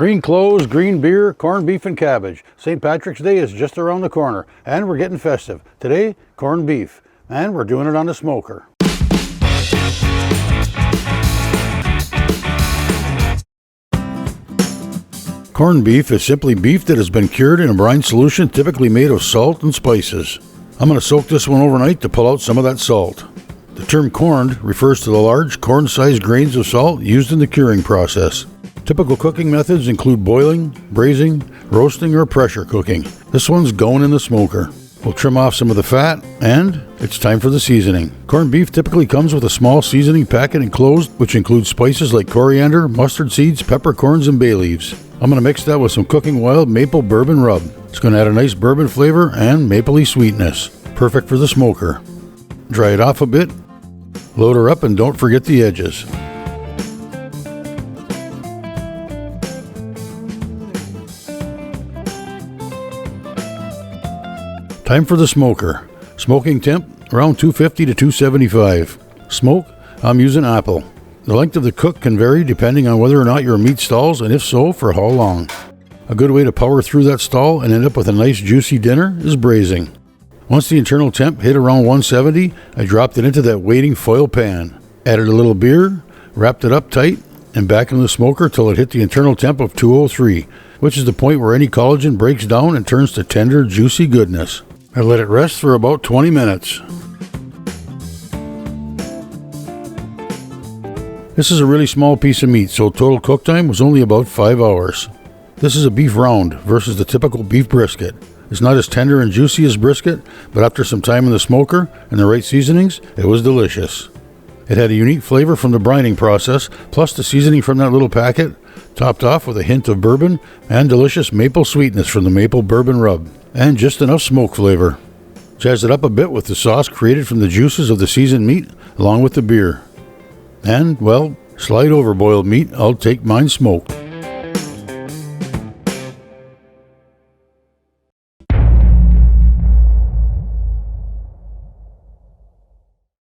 Green clothes, green beer, corned beef and cabbage. St. Patrick's Day is just around the corner, and we're getting festive. Today, corned beef, and we're doing it on the smoker. Corned beef is simply beef that has been cured in a brine solution typically made of salt and spices. I'm going to soak this one overnight to pull out some of that salt. The term corned refers to the large corn-sized grains of salt used in the curing process. Typical cooking methods include boiling, braising, roasting, or pressure cooking. This one's going in the smoker. We'll trim off some of the fat, and it's time for the seasoning. Corned beef typically comes with a small seasoning packet enclosed, which includes spices like coriander, mustard seeds, peppercorns, and bay leaves. I'm going to mix that with some cooking wild maple bourbon rub. It's going to add a nice bourbon flavor and mapley sweetness. Perfect for the smoker. Dry it off a bit, load her up, and don't forget the edges. Time for the smoker. Smoking temp around 250 to 275. Smoke, I'm using apple. The length of the cook can vary depending on whether or not your meat stalls, and if so, for how long. A good way to power through that stall and end up with a nice juicy dinner is braising. Once the internal temp hit around 170, I dropped it into that waiting foil pan. Added a little beer, wrapped it up tight, and back into the smoker till it hit the internal temp of 203, which is the point where any collagen breaks down and turns to tender, juicy goodness. I let it rest for about 20 minutes. This is a really small piece of meat, so total cook time was only about 5 hours. This is a beef round versus the typical beef brisket. It's not as tender and juicy as brisket, but after some time in the smoker and the right seasonings, it was delicious. It had a unique flavor from the brining process, plus the seasoning from that little packet, topped off with a hint of bourbon and delicious maple sweetness from the maple bourbon rub, and just enough smoke flavor. Jazz it up a bit with the sauce created from the juices of the seasoned meat, along with the beer. And, well, slide over boiled meat, I'll take mine smoked.